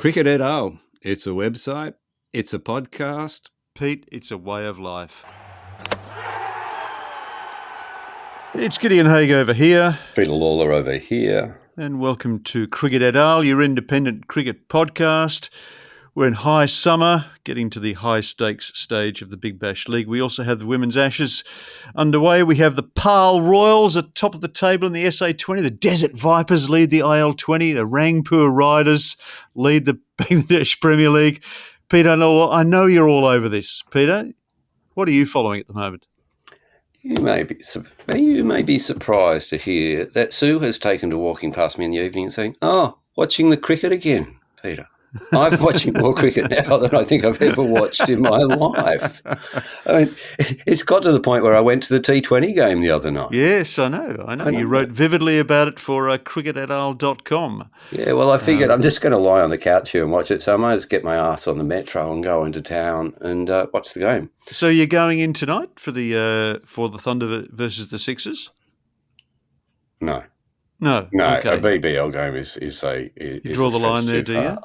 Cricket et al. It's a website, it's a podcast. Pete, it's a way of life. It's Gideon Haig over here. Peter Lawler over here. And welcome to Cricket et al., your independent cricket podcast. We're in high summer, getting to the high-stakes stage of the Big Bash League. We also have the Women's Ashes underway. We have the Pal Royals at top of the table in the SA20. The Desert Vipers lead the IL20. The Rangpur Riders lead the Bangladesh Premier League. Peter, I know you're all over this. Peter, what are you following at the moment? You may be surprised to hear that Sue has taken to walking past me in the evening and saying, watching the cricket again, Peter. I'm watching more cricket now than I think I've ever watched in my life. I mean, it's got to the point where I went to the T20 game the other night. Yes, I know. You wrote vividly about it for cricketetal.com. Yeah, well, I figured I'm just going to lie on the couch here and watch it, so I might as well get my ass on the metro and go into town and watch the game. So you're going in tonight for the Thunder versus the Sixers? No. No, okay. A BBL game is you draw the line there, do you?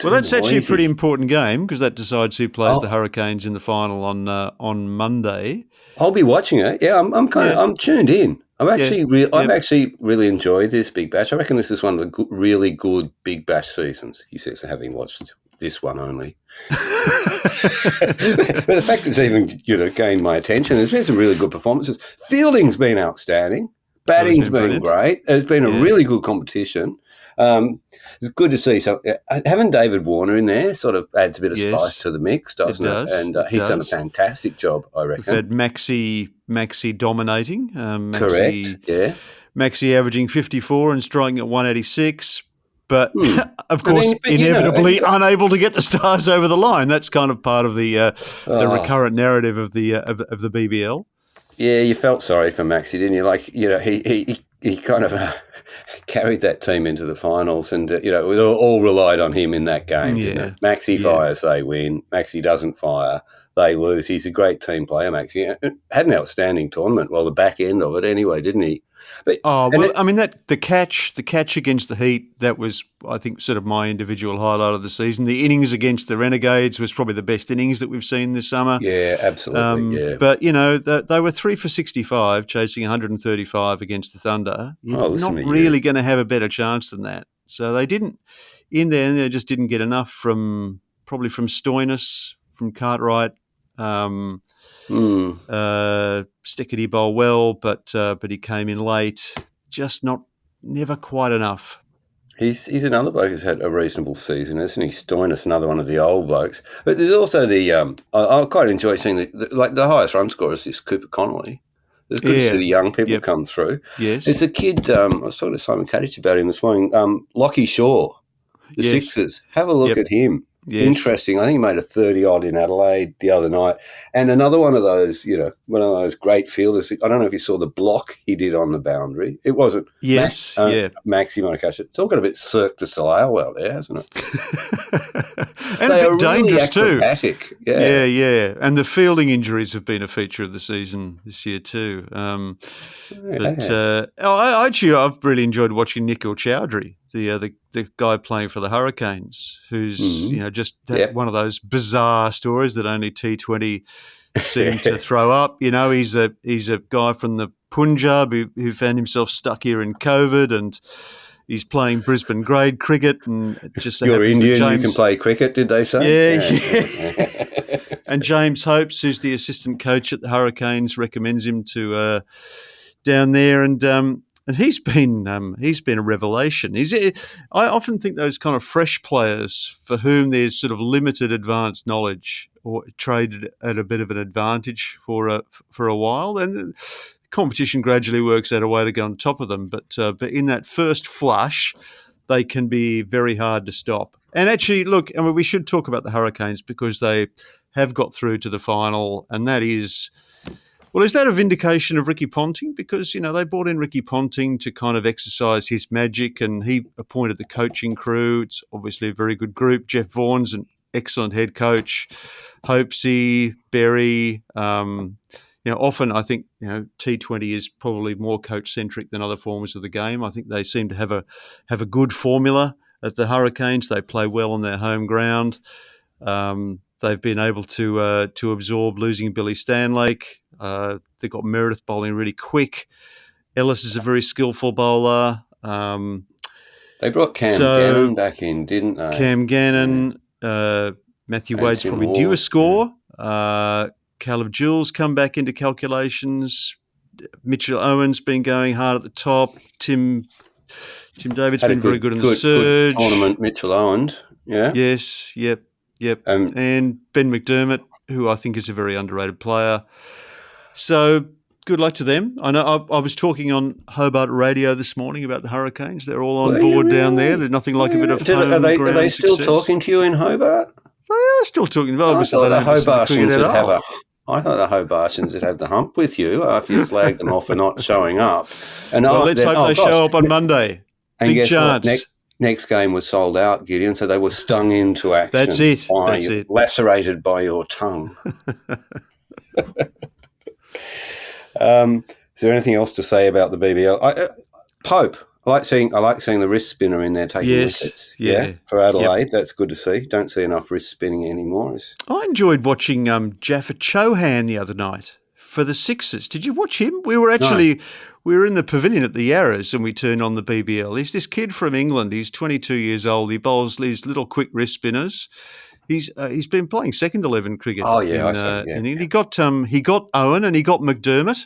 That's actually a pretty important game because that decides who plays the Hurricanes in the final on Monday. I'll be watching it. Yeah, I'm tuned in. I've actually really enjoyed this Big Bash. I reckon this is one of the really good Big Bash seasons. He says, having watched this one only. But the fact it's even gained my attention. There's been some really good performances. Fielding's been outstanding. Batting's been great. It's been a really good competition. It's good to see. So having David Warner in there sort of adds a bit of spice to the mix, doesn't it? And he's done a fantastic job, I reckon. We've had Maxi dominating. Correct, yeah. Maxi averaging 54 and striking at 186. But, of course, inevitably unable to get the Stars over the line. That's kind of part of the recurrent narrative of the BBL. Yeah, you felt sorry for Maxi, didn't you? He kind of carried that team into the finals, and we all relied on him in that game. Didn't it? Maxi fires, they win. Maxi doesn't fire, they lose. He's a great team player, Maxi. Had an outstanding tournament. Well, the back end of it, anyway, didn't he? But, the catch against the Heat, that was, I think, sort of my individual highlight of the season. The innings against the Renegades was probably the best innings that we've seen this summer. Yeah, absolutely. But they were 3 for 65, chasing 135 against the Thunder. You're not really going to have a better chance than that. So they didn't. In there, they just didn't get enough from Stoinis, from Cartwright. Stickety bowl well, but he came in late. Just never quite enough. He's another bloke who's had a reasonable season, isn't he? Stoinis, another one of the old blokes. But there's also I quite enjoy seeing the highest run scorer is this Cooper Connolly. It's good to see the young people come through. Yes, there's a kid. I was talking to Simon Kadich about him this morning. Lockie Shaw, the Sixers. Have a look at him. Yes. Interesting. I think he made a 30-odd in Adelaide the other night. And another one of those, one of those great fielders. I don't know if you saw the block he did on the boundary. It wasn't Maxi might have catched it. It's all got a bit Cirque du Soleil out there, hasn't it? And they a bit dangerous really acrobatic. Too. Yeah. And the fielding injuries have been a feature of the season this year too. I've really enjoyed watching Nikhil Chowdhury, the guy playing for the Hurricanes, who's one of those bizarre stories that only T20 seem to throw up. He's a guy from the Punjab who found himself stuck here in COVID, and he's playing Brisbane grade cricket. And it just you're Indian, you can play cricket, did they say? Yeah. And James Hopes, who's the assistant coach at the Hurricanes, recommends him to down there, and he's been a revelation. I often think those kind of fresh players for whom there's sort of limited advanced knowledge or traded at a bit of an advantage for a while, then the competition gradually works out a way to get on top of them. But in that first flush, they can be very hard to stop. And actually, look, we should talk about the Hurricanes because they have got through to the final, and that is. Well, is that a vindication of Ricky Ponting? Because, they brought in Ricky Ponting to kind of exercise his magic, and he appointed the coaching crew. It's obviously a very good group. Jeff Vaughan's an excellent head coach. Hopesy, Berry. Often I think, T20 is probably more coach-centric than other forms of the game. I think they seem to have a good formula at the Hurricanes. They play well on their home ground. They've been able to absorb losing Billy Stanlake. They've got Meredith bowling really quick. Ellis is a very skillful bowler. They brought Cam Gannon back in, didn't they? Cam Gannon, Matthew Wade's Tim probably Ward, due a score. Caleb Jules come back into calculations. Mitchell Owen's been going hard at the top. Tim David's been very good in the surge. Good tournament, Mitchell Owens. Yeah. Yes. Yep. And Ben McDermott, who I think is a very underrated player. So good luck to them. I know I was talking on Hobart Radio this morning about the Hurricanes. They're all on board down there. There's nothing like a bit of home Are they ground still success. talking to you in Hobart? They are still talking. Obviously, they don't listen to cricket at all. I thought the Hobartians would have the hump with you after you flagged them off for not showing up. And let's hope they show up on Monday. And big chance. Next game was sold out, Gideon, so they were stung into action. That's it. Lacerated by your tongue. Is there anything else to say about the BBL? Pope. I like seeing the wrist spinner in there taking wickets. Yeah, for Adelaide, that's good to see. Don't see enough wrist spinning anymore. I enjoyed watching Jaffa Chauhan the other night for the Sixers. Did you watch him? We were in the pavilion at the Yarras and we turned on the BBL. He's this kid from England. He's 22 years old. He bowls these little quick wrist spinners. He's been playing second 11 cricket. Oh yeah, I see. And he got Owen and he got McDermott.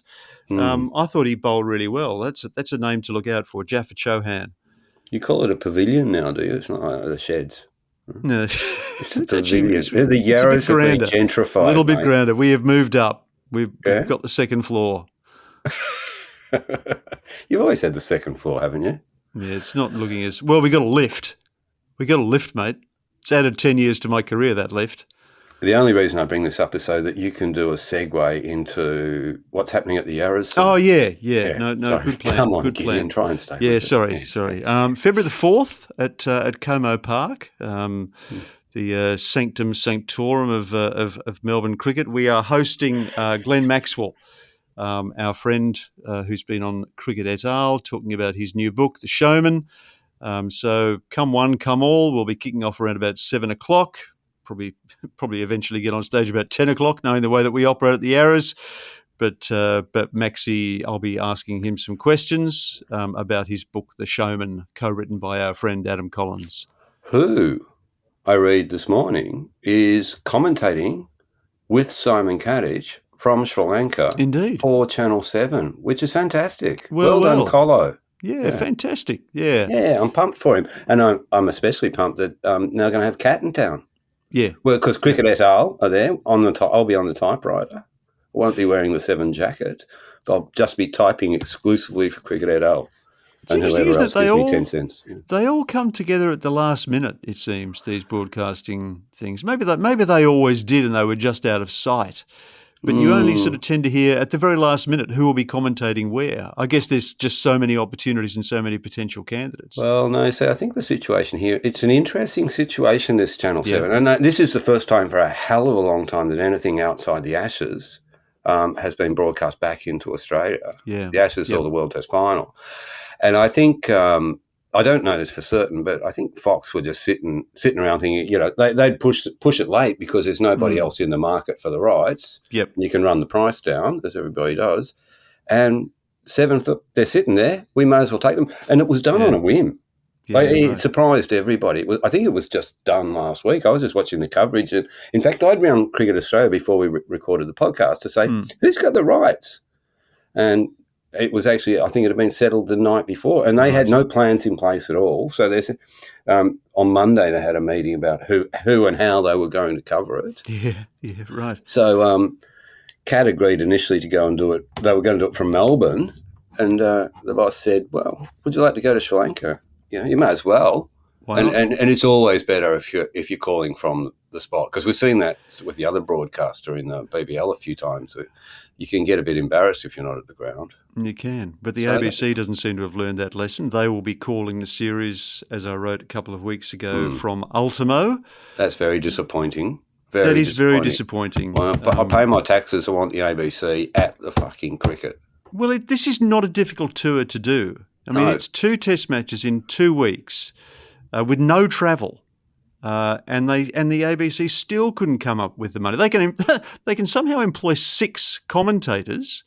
I thought he bowled really well. That's a name to look out for, Jaffa Chauhan. You call it a pavilion now, do you? It's not like the Sheds. No, it's a pavilion. The Yarras have been gentrified. A little bit grander. We have moved up. We've got the second floor. You've always had the second floor, haven't you? Yeah, it's not looking as well. We got a lift. Mate. It's added 10 years to my career, that lift. The only reason I bring this up is so that you can do a segue into what's happening at the Yarras. Oh, yeah. No, sorry. Good plan. Come on, good Gideon, plan. try and stay Yeah, with sorry. it. February the 4th at Como Park, the Sanctum Sanctorum of Melbourne cricket. We are hosting Glenn Maxwell, our friend who's been on Cricket et al., talking about his new book, The Showman. So come one, come all. We'll be kicking off around about 7 o'clock. Probably eventually get on stage about 10 o'clock, knowing the way that we operate at the Yarras. But Maxi, I'll be asking him some questions about his book, The Showman, co-written by our friend Adam Collins. Who, I read this morning, is commentating with Simon Kadich from Sri Lanka. Indeed. For Channel 7, which is fantastic. Well done, Colo. Yeah, fantastic. Yeah. Yeah, I'm pumped for him. And I'm especially pumped that now going to have Cat in town. Yeah. Well, because Cricket et al. Are there. I'll be on the typewriter. I won't be wearing the 7 jacket. I'll just be typing exclusively for Cricket et al. It's and whoever else gives me 10 cents. Yeah. They all come together at the last minute, it seems, these broadcasting things. Maybe they always did and they were just out of sight. But you only sort of tend to hear at the very last minute who will be commentating where. I guess there's just so many opportunities and so many potential candidates. Well, no, so I think the situation here, it's an interesting situation, this Channel 7. And this is the first time for a hell of a long time that anything outside the Ashes has been broadcast back into Australia. Yeah. The Ashes or the World Test Final. And I think... I don't know this for certain, but I think Fox were just sitting around thinking, they'd push it late because there's nobody else in the market for the rights. Yep. You can run the price down, as everybody does. And 7th, they're sitting there. We may as well take them. And it was done on a whim. Yeah, It surprised everybody. I think it was just done last week. I was just watching the coverage. And in fact, I'd been on Cricket Australia before we recorded the podcast to say, who's got the rights? And it was actually, I think it had been settled the night before, and they had no plans in place at all. So there's on Monday they had a meeting about who and how they were going to cover it. Yeah, right. So Cat agreed initially to go and do it. They were going to do it from Melbourne, and the boss said, "Well, would you like to go to Sri Lanka? You may as well." Why not? And it's always better if you're calling from the spot, because we've seen that with the other broadcaster in the BBL a few times. That you can get a bit embarrassed if you're not at the ground. You can, but the ABC doesn't seem to have learned that lesson. They will be calling the series, as I wrote a couple of weeks ago, from Ultimo. That's very disappointing. That is very disappointing. Well, I pay my taxes. I want the ABC at the fucking cricket. Well, this is not a difficult tour to do. I mean, it's 2 test matches in 2 weeks. with no travel. And the ABC still couldn't come up with the money. They can somehow employ 6 commentators,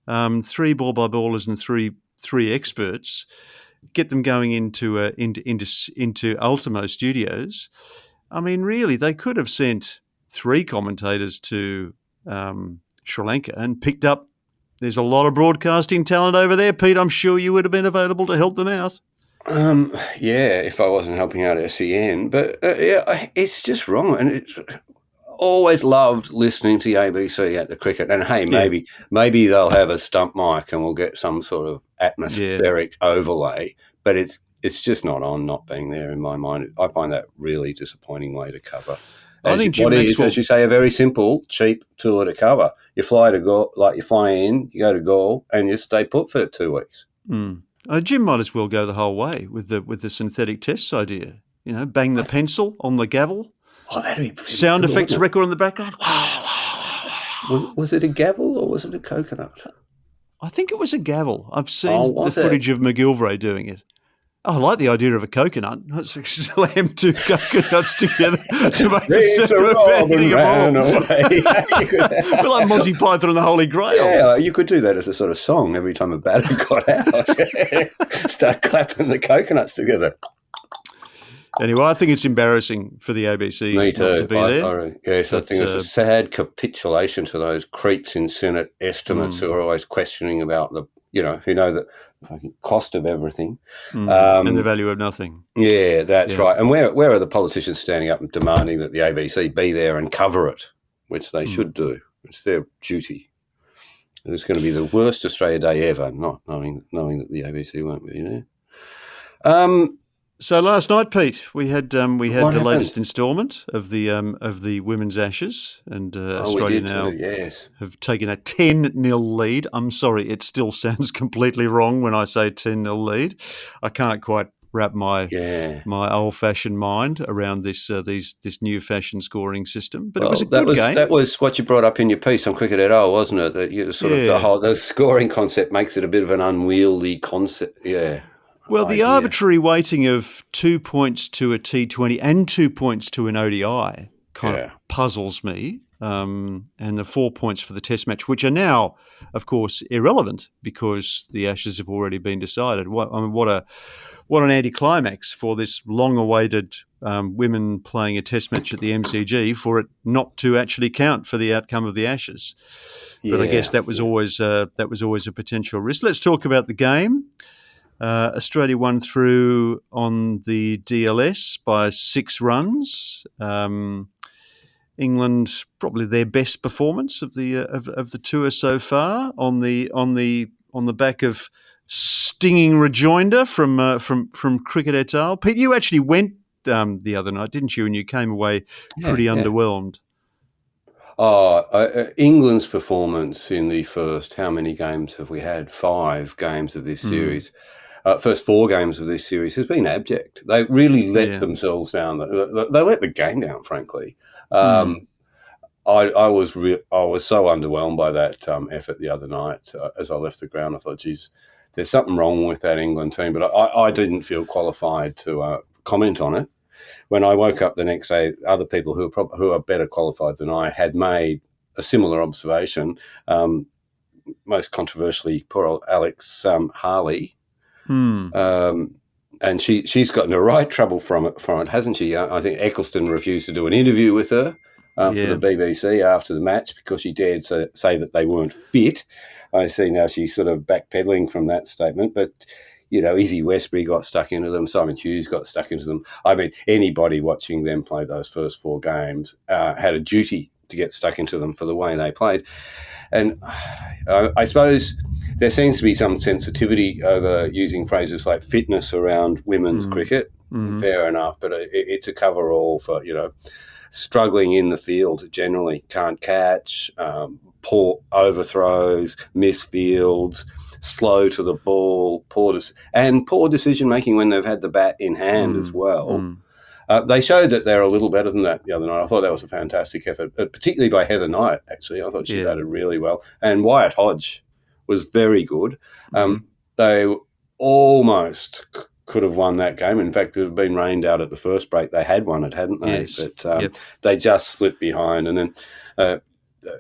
3 ball-by-ballers and three experts, get them going into Ultimo Studios. I mean, really, they could have sent 3 commentators to Sri Lanka and picked up. There's a lot of broadcasting talent over there, Pete. I'm sure you would have been available to help them out. Yeah, if I wasn't helping out SEN, but it's just wrong, and always loved listening to the ABC at the cricket. And hey, maybe they'll have a stump mic and we'll get some sort of atmospheric overlay, but it's just not being there in my mind. I find that really disappointing way to cover. As you say, a very simple, cheap tour to cover. You fly to go, like you fly in, you go to Gaul, and you stay put for 2 weeks. Jim might as well go the whole way with the synthetic tests idea. You know, bang the pencil on the gavel. Oh, that'd be sound cool, effects record in the background. Was it a gavel or was it a coconut? I think it was a gavel. I've seen the footage of McGilvray doing it. I like the idea of a coconut. Let's slam 2 coconuts together to make the sound of a ball. Like Monty Python and the Holy Grail. Yeah, you could do that as a sort of song every time a batter got out. Start clapping the coconuts together. Anyway, I think it's embarrassing for the ABC Me too. not to be there. Yes, I think it's a sad capitulation to those creeps in Senate estimates who are always questioning about who know the cost of everything. And the value of nothing. Yeah, that's right. And where are the politicians standing up and demanding that the ABC be there and cover it, which they should do? It's their duty. It's going to be the worst Australia Day ever, not knowing that the ABC won't be there. So last night, Pete, we had the happened? latest instalment of the Women's Ashes, and Australia now have taken a 10-0 lead. I'm sorry, it still sounds completely wrong when I say 10-0 lead. I can't quite wrap my old-fashioned mind around this new-fashioned scoring system. But it was a good game. That was what you brought up in your piece on Cricket et al., wasn't it? That you sort of the scoring concept makes it a bit of an unwieldy concept. Yeah. Well, the arbitrary weighting of 2 points to a T20 and 2 points to an ODI kind of puzzles me, and the 4 points for the Test match, which are now, of course, irrelevant because the Ashes have already been decided. What an anticlimax for this long-awaited women playing a Test match at the MCG for it not to actually count for the outcome of the Ashes. But I guess that was always a potential risk. Let's talk about the game. Australia won through on the DLS by 6 runs. England probably their best performance of the tour so far on the back of stinging rejoinder from Cricket et al. Pete, you actually went the other night, didn't you? And you came away pretty underwhelmed. England's performance in the first, how many games have we had? 5 games of this series. First 4 games of this series has been abject. They really let themselves down. They let the game down, frankly. I was so underwhelmed by that effort the other night. As I left the ground, I thought, geez, there's something wrong with that England team. But I didn't feel qualified to comment on it. When I woke up the next day, other people who are better qualified than I had made a similar observation. Most controversially, poor old Alex Harley. And she's gotten a right trouble from it, hasn't she? I think Eccleston refused to do an interview with her for the BBC after the match because she dared say that they weren't fit. I see now she's sort of backpedaling from that statement, but Izzy Westbury got stuck into them. Simon Hughes got stuck into them. I mean, anybody watching them play those first 4 games had a duty to get stuck into them for the way they played. And I suppose there seems to be some sensitivity over using phrases like fitness around women's cricket. Fair enough, but it's a cover-all for, struggling in the field generally. Can't catch, poor overthrows, misfields, slow to the ball, poor decision-making when they've had the bat in hand as well. They showed that they're a little better than that the other night. I thought that was a fantastic effort, particularly by Heather Knight, actually. I thought she batted really well. And Wyatt Hodge was very good. They almost could have won that game. In fact, it had been rained out at the first break. They had won it, hadn't they? Yes. But they just slipped behind. And then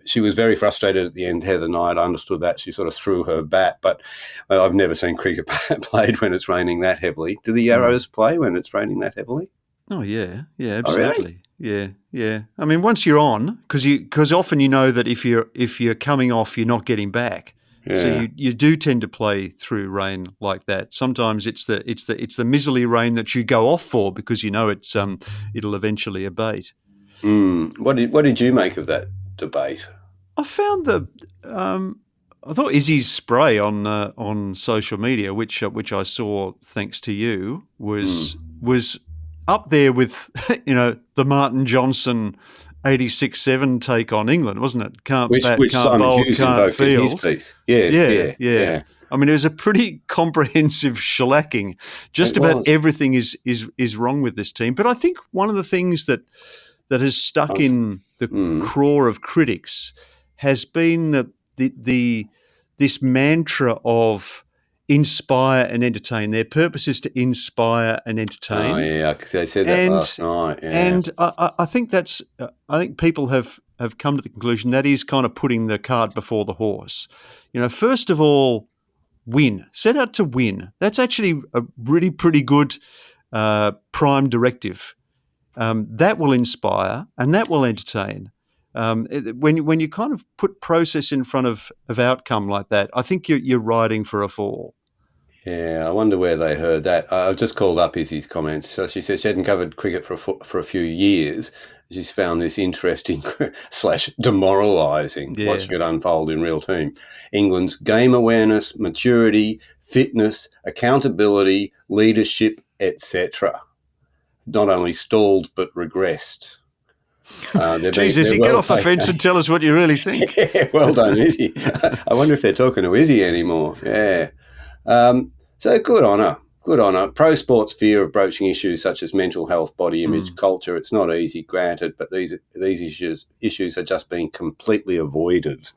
she was very frustrated at the end, Heather Knight. I understood that. She sort of threw her bat. But I've never seen cricket played when it's raining that heavily. Do the Yarrows play when it's raining that heavily? Oh, yeah. Yeah, absolutely. Oh, really? Yeah. I mean, once you're on, because often you know that if you're coming off, you're not getting back. Yeah. So you do tend to play through rain like that. Sometimes it's the miserly rain that you go off for because you know it'll eventually abate. What did you make of that debate? I found I thought Izzy's spray on social media, which I saw thanks to you, was up there with the Martin Johnson 86-7 take on England, wasn't it? Can't bat, can't Simon bowl, Hughes can't invoked field. in his piece. Yes, yeah. I mean, it was a pretty comprehensive shellacking. Just about everything is wrong with this team. But I think one of the things that has stuck in the craw of critics has been this mantra of inspire and entertain. Their purpose is to inspire and entertain. Oh yeah, they said that last night. Yeah. And I think I think people have come to the conclusion that is kind of putting the cart before the horse. First of all, win. Set out to win. That's actually a really pretty good prime directive. That will inspire and that will entertain. When you kind of put process in front of outcome like that, I think you're riding for a fall. Yeah, I wonder where they heard that. I've just called up Izzy's comments. So she said she hadn't covered cricket for a few years. She's found this interesting / demoralising watching it unfold in real time. England's game awareness, maturity, fitness, accountability, leadership, etc. not only stalled but regressed. Izzy, get off the fence and tell us what you really think. Yeah, well done, Izzy. I wonder if they're talking to Izzy anymore. Yeah. So good on her. Good on her. Pro sport's fear of broaching issues such as mental health, body image, culture. It's not easy, granted, but these issues are just being completely avoided.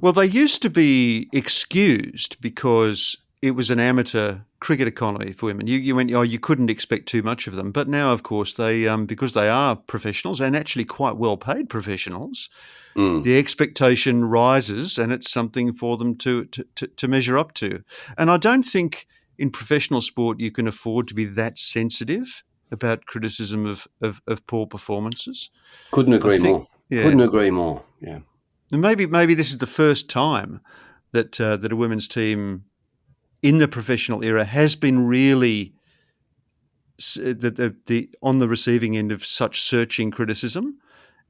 Well, they used to be excused because it was an amateur cricket economy for women. You went, you couldn't expect too much of them. But now, of course, they because they are professionals and actually quite well-paid professionals, the expectation rises, and it's something for them to measure up to. And I don't think in professional sport you can afford to be that sensitive about criticism of poor performances. Couldn't agree more. Yeah. Couldn't agree more. Yeah. And maybe this is the first time that a women's team in the professional era has been really on the receiving end of such searching criticism,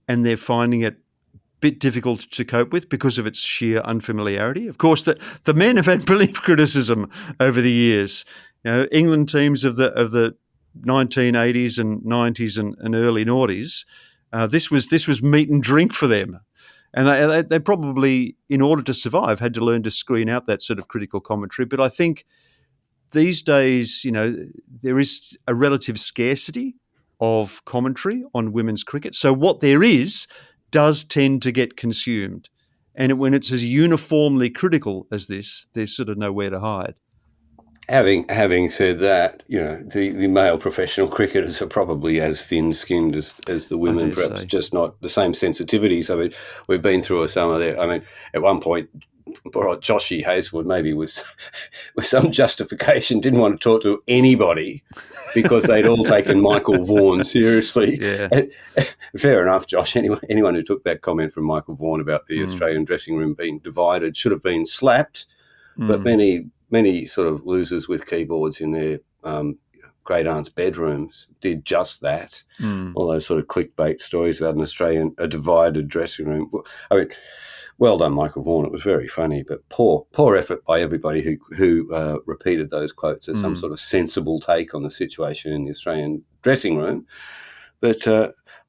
and they're finding it a bit difficult to cope with because of its sheer unfamiliarity. Of course, the men have had plenty of criticism over the years. England teams of the 1980s and 90s and early noughties, this was meat and drink for them. And they probably, in order to survive, had to learn to screen out that sort of critical commentary. But I think these days, there is a relative scarcity of commentary on women's cricket. So what there is does tend to get consumed. And when it's as uniformly critical as this, there's sort of nowhere to hide. Having said that, the male professional cricketers are probably as thin-skinned as the women, perhaps just not the same sensitivities. I mean, we've been through some of that. I mean, at one point, Joshy Hazlewood, maybe with some justification, didn't want to talk to anybody because they'd all taken Michael Vaughan seriously. Yeah. Fair enough, Josh. Anyone who took that comment from Michael Vaughan about the Australian dressing room being divided should have been slapped, but many sort of losers with keyboards in their great aunt's bedrooms did just that. All those sort of clickbait stories about a divided dressing room. I mean, well done, Michael Vaughan. It was very funny, but poor effort by everybody who repeated those quotes as some sort of sensible take on the situation in the Australian dressing room. But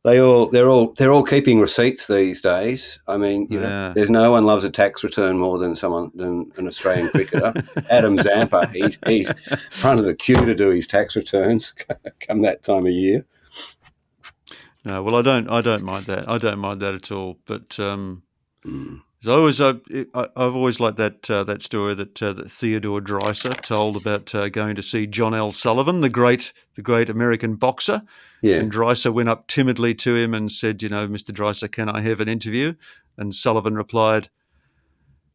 they're all keeping receipts these days. I mean, there's no one loves a tax return more than an Australian cricketer. Adam Zampa, he's front of the queue to do his tax returns come that time of year. No, well, I don't mind that. I don't mind that at all. But So I've always liked that story that Theodore Dreiser told about going to see John L. Sullivan, the great American boxer. Yeah. And Dreiser went up timidly to him and said, Mr. Dreiser, can I have an interview? And Sullivan replied,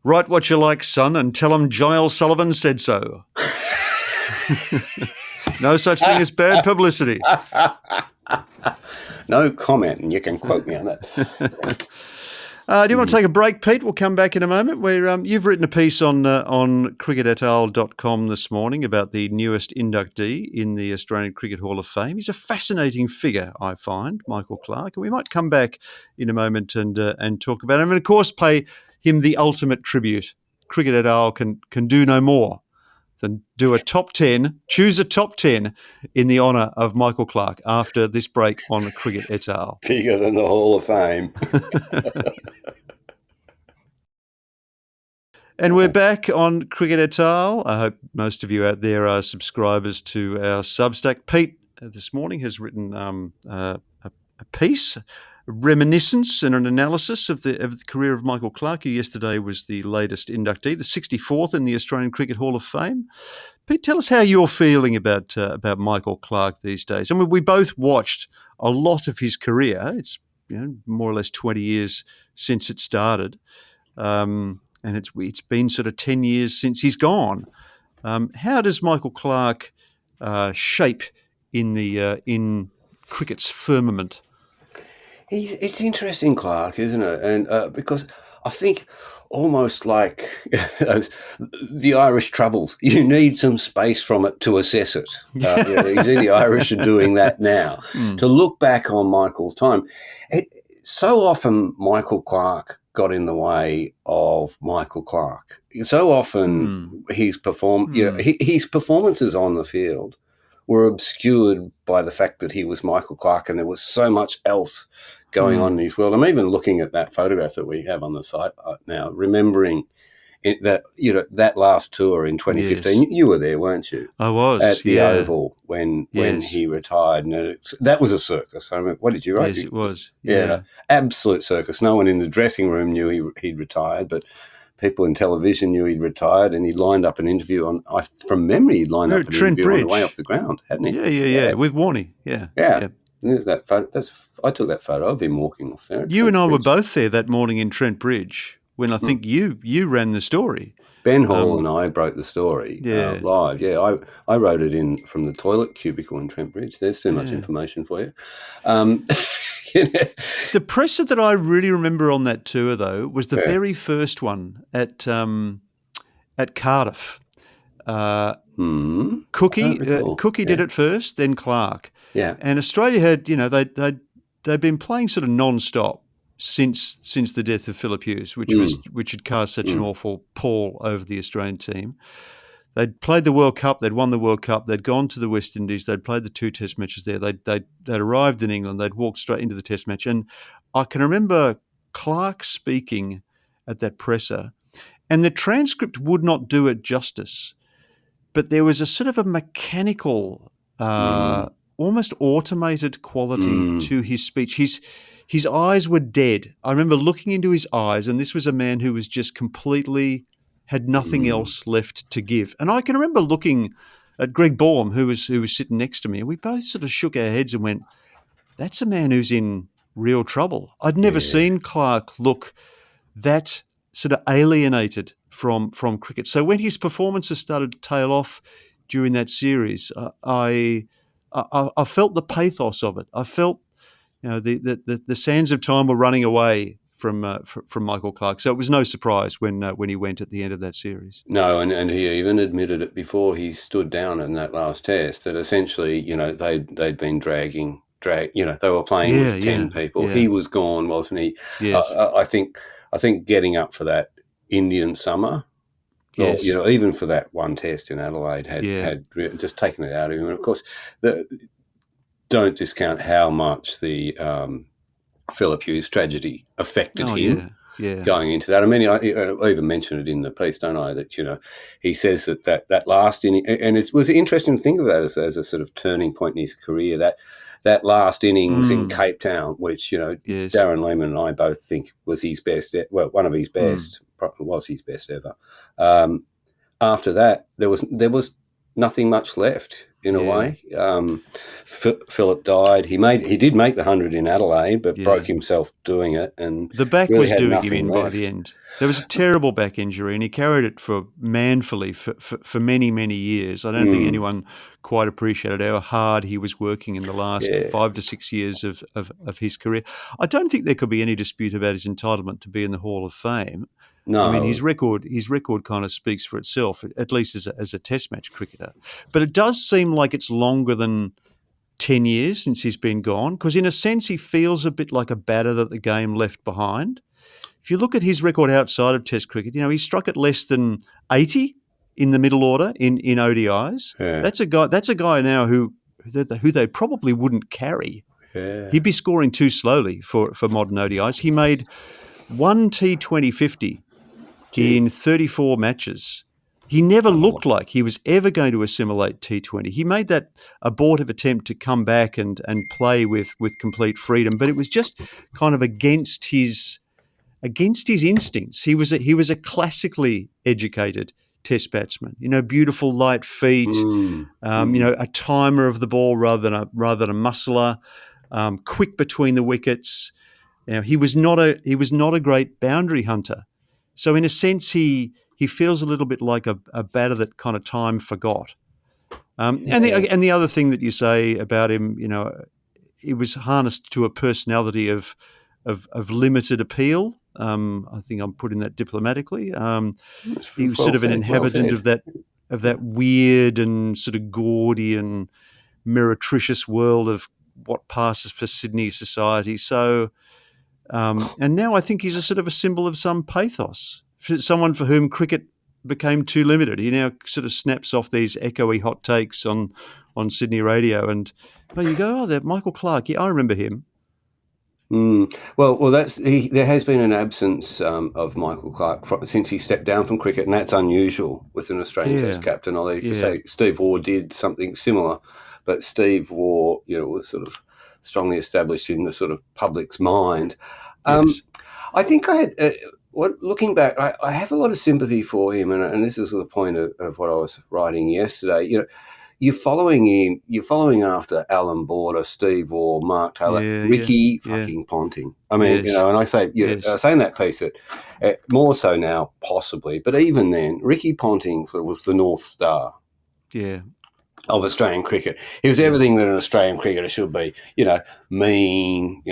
"Write what you like, son, and tell him John L. Sullivan said so." No such thing as bad publicity. No comment, and you can quote me on that. Do you want to take a break, Pete? We'll come back in a moment. You've written a piece on cricketetal.com this morning about the newest inductee in the Australian Cricket Hall of Fame. He's a fascinating figure, I find, Michael Clarke, and we might come back in a moment and talk about him, and of course pay him the ultimate tribute. Cricket et al. can do no more than do a top 10, choose a top 10 in the honour of Michael Clarke after this break on Cricket et al. Bigger than the Hall of Fame. And we're back on Cricket et al. I hope most of you out there are subscribers to our Substack. Pete this morning has written a piece, a reminiscence and an analysis of the career of Michael Clarke, who yesterday was the latest inductee, the 64th in the Australian Cricket Hall of Fame. Pete, tell us how you're feeling about Michael Clarke these days. I mean, we both watched a lot of his career. It's more or less 20 years since it started. And it's been sort of 10 years since he's gone. How does Michael Clarke shape in cricket's firmament? It's interesting, Clarke, isn't it? And because I think almost like the Irish Troubles, you need some space from it to assess it. You see the Irish are doing that now. To look back on Michael's time, so often Michael Clarke got in the way of Michael Clarke. So often his performances on the field were obscured by the fact that he was Michael Clarke, and there was so much else going on in his world. I'm even looking at that photograph that we have on the site now, remembering that last tour in 2015. Yes. You were there, weren't you? I was at the Oval when he retired, and that was a circus. I mean, what did you write? Yes, it was. Yeah, absolute circus. No one in the dressing room knew he'd retired, but people in television knew he'd retired, and he lined up an interview from memory. He'd lined up an Trent interview Bridge. on the way off the ground, hadn't he? Yeah, with Warnie. Yeah. There's that photo. I took that photo of him walking off there. You and I were both there that morning in Trent Bridge when I think you ran the story. Ben Hall and I broke the story live. Yeah, I wrote it in from the toilet cubicle in Trent Bridge. There's too much information for you. The presser that I really remember on that tour, though, was the very first one at Cardiff. Cookie did it first, then Clarke. Yeah, and Australia had, they'd been playing sort of non-stop since the death of Philip Hughes, which had cast such an awful pall over the Australian team. They'd played the World Cup, they'd won the World Cup, they'd gone to the West Indies, they'd played the 2 Test matches there, they'd arrived in England, they'd walked straight into the Test match. And I can remember Clarke speaking at that presser, and the transcript would not do it justice, but there was a sort of a mechanical, almost automated quality to his speech. His eyes were dead. I remember looking into his eyes, and this was a man who was just completely had nothing else left to give. And I can remember looking at Greg Baum, who was sitting next to me, and we both sort of shook our heads and went, "That's a man who's in real trouble." I'd never seen Clarke look that sort of alienated from cricket. So when his performances started to tail off during that series, I felt the pathos of it. I felt, the sands of time were running away from Michael Clarke. So it was no surprise when he went at the end of that series. No, and he even admitted it before he stood down in that last test that essentially, they'd been dragging. They were playing with 10 people. Yeah. He was gone, wasn't he? Yes. I think getting up for that Indian summer, yes. or, even for that one test in Adelaide had just taken it out of him. And of course, don't discount how much the Philip Hughes tragedy affected him going into that. I mean, I even mentioned it in the piece, don't I, that, he says that last inning, and it was interesting to think of that as a sort of turning point in his career, that last innings in Cape Town, which, Yes. Darren Lehman and I both think was his best, well, one of his best, probably was his best ever. After that, there was nothing much left in a way. Philip died. He did make the 100 in Adelaide, but broke himself doing it, and the back really was had doing him in nothing by the left. end. There was a terrible back injury, and he carried it manfully for many, many years. I don't think anyone quite appreciated how hard he was working in the last 5 to 6 years of his career. I don't think there could be any dispute about his entitlement to be in the Hall of Fame. No, I mean, his record kind of speaks for itself, at least as a Test match cricketer. But it does seem like it's longer than 10 years since he's been gone, because in a sense he feels a bit like a batter that the game left behind. If you look at his record outside of Test cricket, he struck at less than 80 in the middle order in ODIs. Yeah. That's a guy now who they probably wouldn't carry. Yeah. He'd be scoring too slowly for modern ODIs. He made one T20 50 in 34 matches. He never looked like he was ever going to assimilate T20. He made that abortive attempt to come back and play with complete freedom, but it was just kind of against his instincts. He was a classically educated Test batsman. Beautiful light feet. A timer of the ball rather than a muscler. Quick between the wickets. He was not a great boundary hunter. So in a sense, he feels a little bit like a batter that kind of time forgot. And the other thing that you say about him, he was harnessed to a personality of limited appeal. I think I'm putting that diplomatically. He was sort of an inhabitant of that weird and sort of gaudy and meretricious world of what passes for Sydney society. So. And now I think he's a sort of a symbol of some pathos. Someone for whom cricket became too limited. He now sort of snaps off these echoey hot takes on Sydney radio, and you go, that Michael Clarke. Yeah, I remember him. Well, there has been an absence of Michael Clarke since he stepped down from cricket, and that's unusual with an Australian Test captain. Although you say Steve Waugh did something similar, but Steve Waugh, was sort of strongly established in the sort of public's mind. Yes. I think I had, looking back, I have a lot of sympathy for him, and this is the point of what I was writing yesterday. You're following after Alan Border, Steve Waugh, Mark Taylor, Ricky fucking Ponting. I mean, and I say, I was saying that piece that more so now possibly, but even then, Ricky Ponting sort of was the North Star. Yeah. Of Australian cricket. He was everything that an Australian cricketer should be, mean,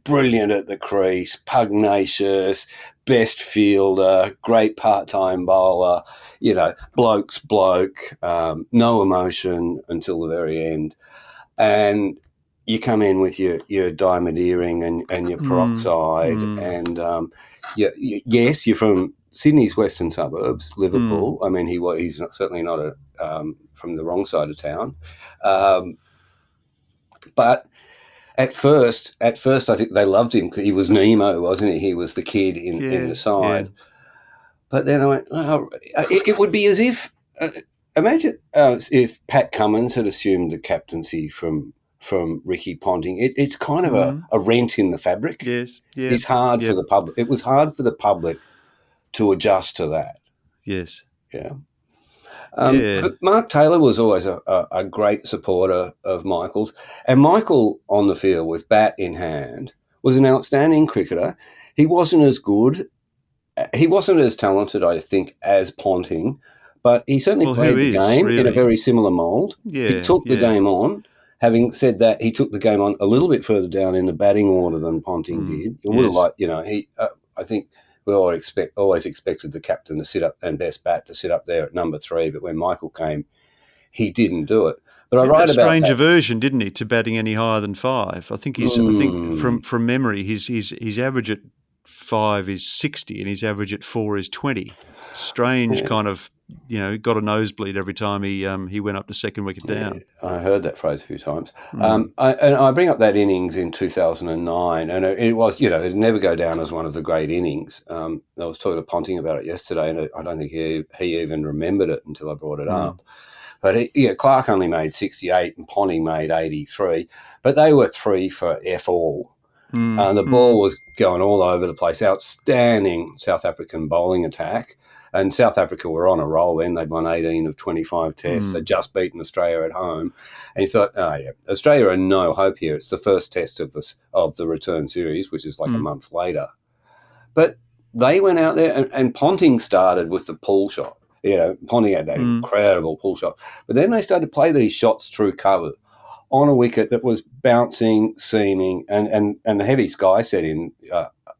brilliant at the crease, pugnacious, best fielder, great part-time bowler, bloke's bloke, no emotion until the very end. And you come in with your diamond earring and your peroxide and yes, you're from Sydney's western suburbs, Liverpool. I mean, he's certainly not from the wrong side of town. But at first, I think they loved him because he was Nemo, wasn't he? He was the kid in the side. Yeah. But then I went, it would be as if, imagine if Pat Cummins had assumed the captaincy from Ricky Ponting. It's kind of a rent in the fabric. Yes. Yeah. It's hard for the public. It was hard for the public to adjust to that. Yes. Yeah. But Mark Taylor was always a great supporter of Michael's. And Michael on the field with bat in hand was an outstanding cricketer. He wasn't as good. He wasn't as talented, I think, as Ponting, but he certainly played the game in a very similar mould. Yeah, he took the game on. Having said that, he took the game on a little bit further down in the batting order than Ponting did. It would have liked, I think we always expected the captain to sit up and best bat to sit up there at number 3, but when Michael came, he didn't do it. But I write about strange aversion, didn't he, to batting any higher than 5? I think I think from memory, his average at 5 is 60 and his average at 4 is 20. Strange kind of, got a nosebleed every time he went up to second wicket down. I heard that phrase a few times. I bring up that innings in 2009, and it was, it'd never go down as one of the great innings. I was talking to Ponting about it yesterday, and I don't think he even remembered it until I brought it up. But Clarke only made 68 and Ponting made 83. But they were 3 for F all. The ball was going all over the place. Outstanding South African bowling attack. And South Africa were on a roll then. They'd won 18 of 25 tests. They'd just beaten Australia at home. And you thought, Australia are no hope here. It's the first test of the return series, which is like a month later. But they went out there and Ponting started with the pull shot. Ponting had that incredible pull shot. But then they started to play these shots through cover on a wicket that was bouncing, seaming, and the heavy sky set in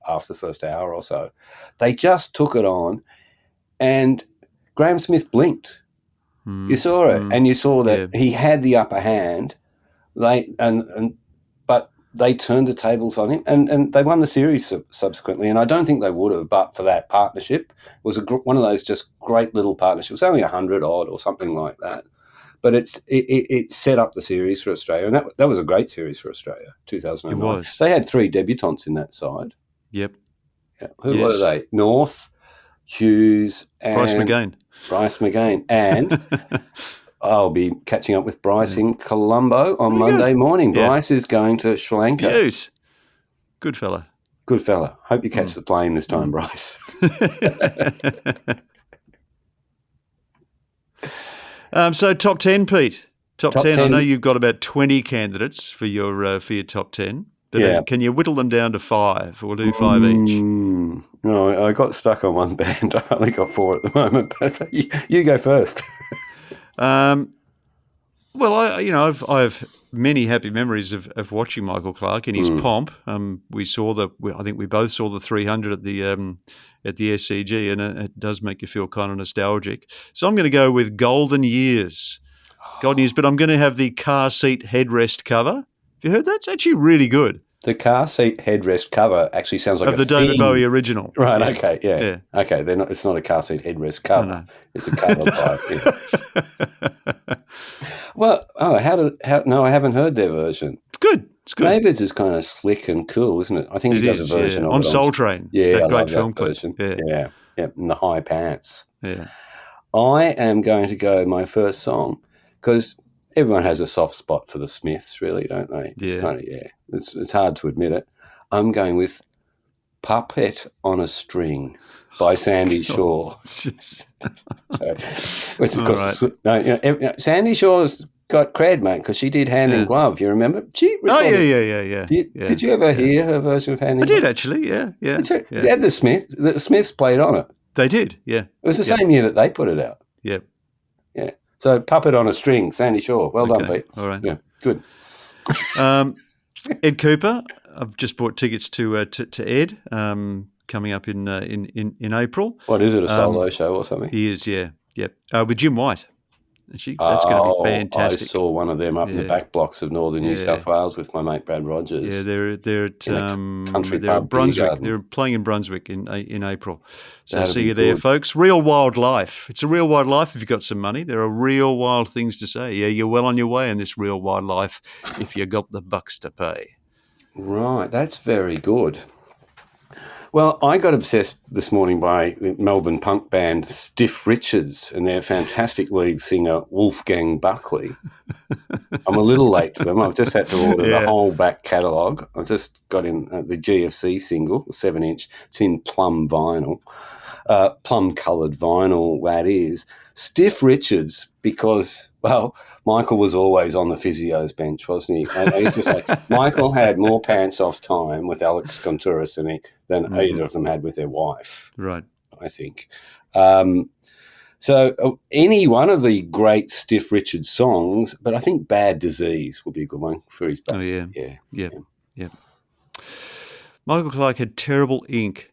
after the first hour or so. They just took it on, and Graham Smith blinked. You saw it, and you saw that he had the upper hand. But they turned the tables on him, and they won the series subsequently. And I don't think they would have, but for that partnership. It was one of those just great little partnerships. It was only 100 odd or something like that. But it set up the series for Australia, and that was a great series for Australia, 2009. It was. They had 3 debutants in that side. Yep. Yeah. Who were they? North, Hughes, and Bryce McGain. And I'll be catching up with Bryce in Colombo on Monday morning. Yeah. Bryce is going to Sri Lanka. Cute. Good fella. Good fella. Hope you catch the plane this time, Bryce. So top 10, Pete. Top 10. I know you've got about 20 candidates for your top 10. But can you whittle them down to 5? We'll do 5 each. No, I got stuck on one band. I've only got 4 at the moment. But you go first. Well, I've many happy memories of watching Michael Clarke in his pomp. I think we both saw the 300 at the SCG, and it does make you feel kind of nostalgic. So I'm going to go with Golden Years. Golden Years, but I'm going to have the car seat headrest cover. Have you heard that? It's actually really good. The car seat headrest cover actually sounds like of the David Bowie original. Right, okay, yeah. Okay, it's not a car seat headrest cover. No. It's a cover by Well, no, I haven't heard their version. It's good. David's is kind of slick and cool, isn't it? I think he does a version of it on Soul Train. Yeah, that I great love film that version. Yeah, in the high pants. Yeah. I am going to go my first song because everyone has a soft spot for the Smiths, really, don't they? It's hard to admit it. I'm going with Puppet on a String by Sandy Shaw. Which of course, Sandy Shaw's got cred, mate, because she did Hand in Glove. You remember? Yeah. Did you ever hear her version of Hand in Glove? I did actually. Yeah. It had the Smiths. The Smiths played on it. They did. Yeah. It was the same year that they put it out. Yeah. Yeah. So Puppet on a String, Sandy Shaw. Well done, Pete. All right. Yeah. Good. Ed Cooper. I've just bought tickets to Ed. Coming up in April. What is it, a solo show or something? He is, yeah. With Jim White. Actually, that's going to be fantastic. I saw one of them up in the back blocks of northern New South Wales with my mate Brad Rogers. Yeah, they're at country pub, Brunswick. They're playing in Brunswick in April. So I'll see you there, folks. Real wild life. It's a real wild life if you've got some money. There are real wild things to say. Yeah, you're well on your way in this real wild life if you got the bucks to pay. Right, that's very good. Well, I got obsessed this morning by the Melbourne punk band Stiff Richards and their fantastic lead singer Wolfgang Buckley. I'm a little late to them. I've just had to order the whole back catalogue. I just got in the GFC single, the 7-inch. It's in plum vinyl, plum-coloured vinyl, that is. Stiff Richards because, well, Michael was always on the physio's bench, wasn't he? I used to say Michael had more pants-off time with Alex Contouris than either of them had with their wife. Right. I think. So any one of the great Stiff Richards songs, but I think Bad Disease would be a good one for his back. Oh, yeah. Yeah. Michael Clarke had terrible ink.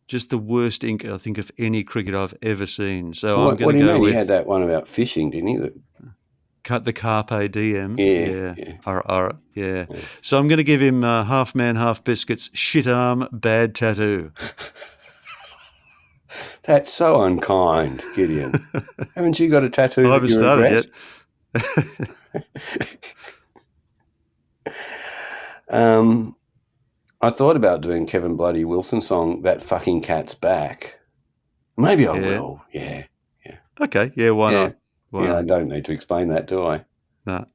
Just the worst ink, I think, of any cricket I've ever seen. So I'm going to go with... He had that one about fishing, didn't he? Cut the Carpe Diem. Yeah. So I'm going to give him half man, half biscuits, shit arm, bad tattoo. That's so unkind, Gideon. Haven't you got a tattoo? I haven't started yet. I thought about doing Kevin Bloody Wilson's song, That Fucking Cat's Back. Maybe I will. Yeah. Okay. Yeah, why not? Wow. Yeah, I don't need to explain that, do I? No.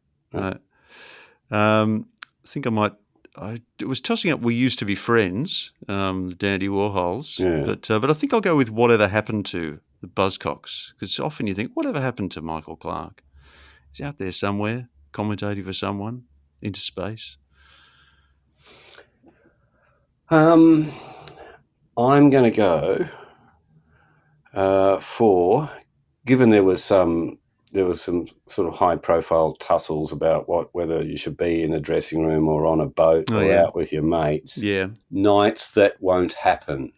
I think I was tossing up We Used to Be Friends, the Dandy Warhols. Yeah. But I think I'll go with Whatever Happened to the Buzzcocks, because often you think, whatever happened to Michael Clarke? He's out there somewhere, commentating for someone, into space. I'm going to go for, given there was some sort of high profile tussles about whether you should be in a dressing room or on a boat out with your mates. Yeah. Nights That Won't Happen.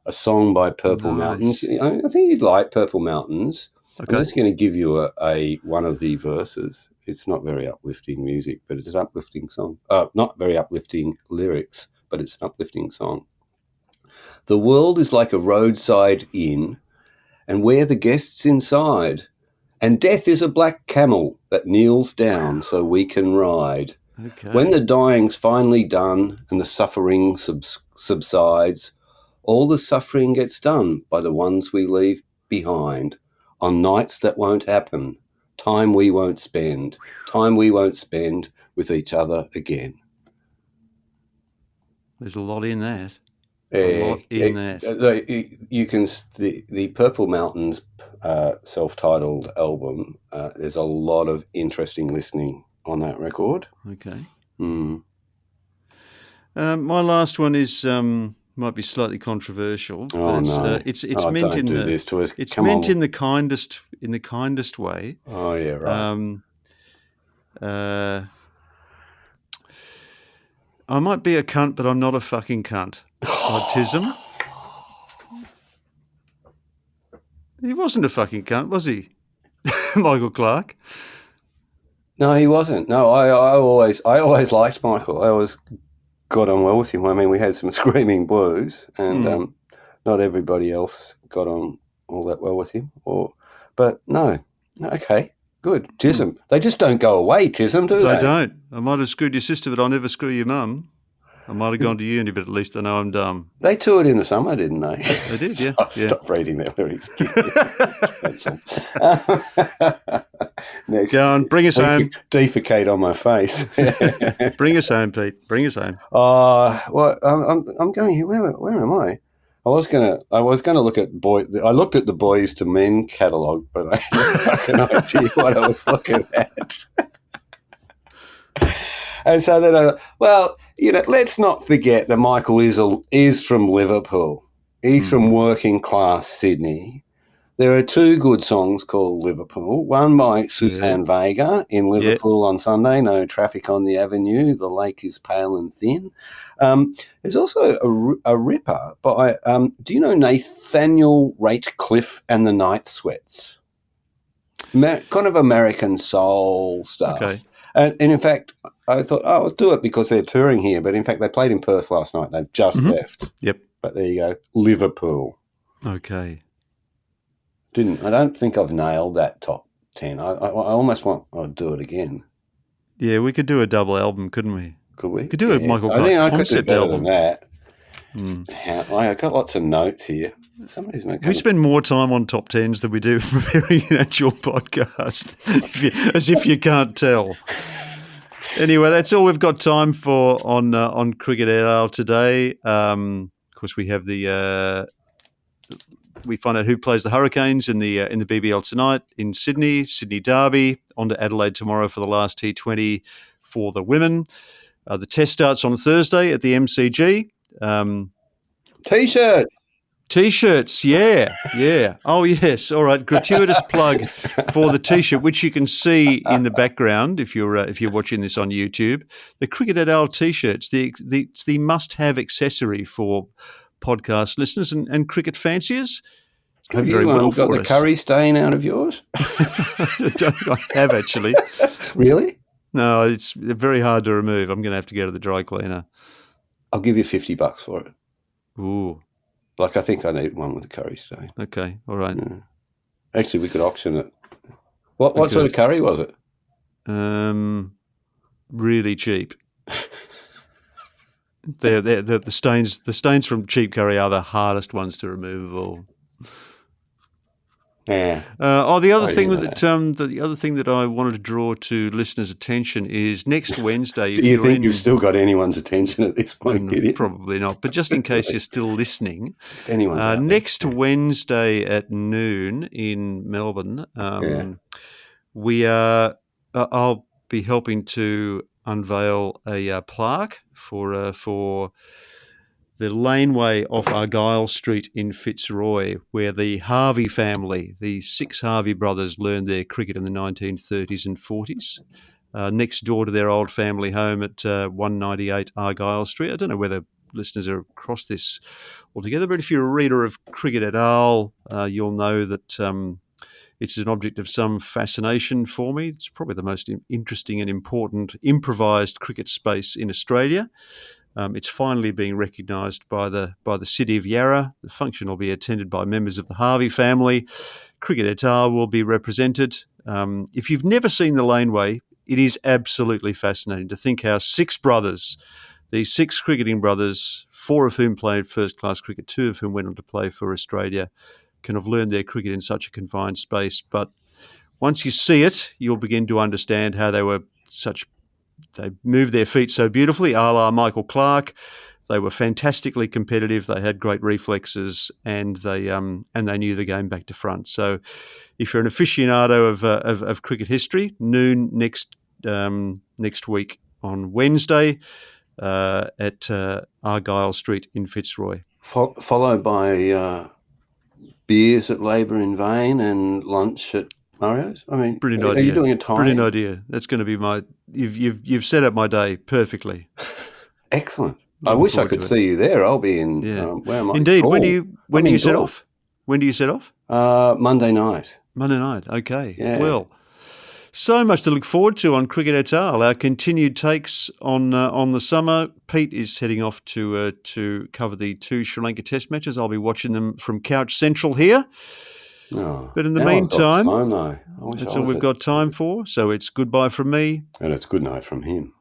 A song by Purple Mountains. I think you'd like Purple Mountains. Okay. I'm just going to give you a one of the verses. It's not very uplifting music, but it's an uplifting song. Not very uplifting lyrics, but it's an uplifting song. The world is like a roadside inn, and we're the guests inside. And death is a black camel that kneels down so we can ride. Okay. When the dying's finally done and the suffering subsides, all the suffering gets done by the ones we leave behind. On nights that won't happen, time we won't spend with each other again. There's a lot in that. You can the Purple Mountains self-titled album. There's a lot of interesting listening on that record. Okay. Mm. My last one is might be slightly controversial. Oh no! It's meant don't in do the this to us. it's Come meant on. in the kindest way. Oh yeah, right. I might be a cunt, but I'm not a fucking cunt. Autism. He wasn't a fucking cunt, was he? Michael Clarke. No, he wasn't. No, I always liked Michael. I always got on well with him. I mean, we had some screaming blues, and not everybody else got on all that well with him. But no, okay, good. Tism. They just don't go away, Tism, do they? They don't. I might have screwed your sister, but I'll never screw your mum. I might have gone to uni, but at least I know I'm dumb. They toured in the summer, didn't they? They did, yeah. Stop reading their lyrics. That's all. Next, go on, bring us home. Defecate on my face. Bring us home, Pete. Bring us home. Well, I'm going here. Where am I? I was gonna look at I looked at the Boys to Men catalogue, but I had no fucking idea what I was looking at. And so then, let's not forget that Michael is from Liverpool. He's from working class Sydney. There are two good songs called Liverpool. One by Suzanne Vega in Liverpool on Sunday. No traffic on the avenue. The lake is pale and thin. There's also a ripper by. Do you know Nathaniel Ratecliffe and the Night Sweats? Kind of American soul stuff. Okay. And in fact, I thought, I'll do it because they're touring here. But in fact, they played in Perth last night. They've just left. Yep. But there you go, Liverpool. Okay. I don't think I've nailed that top 10. I almost want to do it again. Yeah, we could do a double album, couldn't we? Could we? Could do a Michael Clarke I think I could do concept better album. than that. I've got lots of notes here. We spend more time on top 10s than we do for an actual podcast, as if you can't tell. Anyway, that's all we've got time for on Cricket Ale today. Of course, we have we find out who plays the Hurricanes in the BBL tonight in Sydney Derby. On to Adelaide tomorrow for the last T20 for the women. The test starts on Thursday at the MCG. T-shirts, yeah. Oh, yes. All right. Gratuitous plug for the T-shirt, which you can see in the background if you're watching this on YouTube. The Cricket et al. T-shirts, it's the must-have accessory for podcast listeners and cricket fanciers. It's Have very you well got the curry stain out of yours? I have actually. Really? No, it's very hard to remove. I'm going to have to go to the dry cleaner. I'll give you $50 for it. Ooh. I think I need one with a curry stain. Okay, all right. Yeah. Actually, we could auction it. What sort of curry was it? Really cheap. The stains from cheap curry are the hardest ones to remove of all. Yeah. The other thing know that the other thing that I wanted to draw to listeners' attention is next Wednesday. Do you think you've still got anyone's attention at this point, Gideon? Probably not, but just in case you're still listening, if anyone's out next there. Wednesday at noon in Melbourne, I'll be helping to unveil a plaque for the laneway off Argyle Street in Fitzroy, where the Harvey family, the 6 Harvey brothers, learned their cricket in the 1930s and 40s. Next door to their old family home at 198 Argyle Street. I don't know whether listeners are across this altogether, but if you're a reader of Cricket et al., you'll know that it's an object of some fascination for me. It's probably the most interesting and important improvised cricket space in Australia. It's finally being recognised by the City of Yarra. The function will be attended by members of the Harvey family. Cricket et al. Will be represented. If you've never seen the laneway, it is absolutely fascinating to think how 6 brothers, these 6 cricketing brothers, 4 of whom played first-class cricket, 2 of whom went on to play for Australia, can have learned their cricket in such a confined space. But once you see it, you'll begin to understand how they moved their feet so beautifully, a la Michael Clarke. They were fantastically competitive. They had great reflexes, and they knew the game back to front. So, if you're an aficionado of cricket history, noon next week on Wednesday at Argyle Street in Fitzroy, followed by beers at Labour in Vain and lunch at Mario's. I mean, brilliant are idea. you doing a tie? Brilliant idea. That's going to be You've set up my day perfectly. Excellent. I wish I could see you there. I'll be in. Where am I? Indeed. When do you set off? When do you set off? Monday night. Monday night. Okay. Yeah. Well, so much to look forward to on Cricket et al. Our continued takes on the summer. Pete is heading off to cover the 2 Sri Lanka Test matches. I'll be watching them from Couch Central here. Oh, but in the meantime, that's all we've got time for. So it's goodbye from me. And it's good night from him.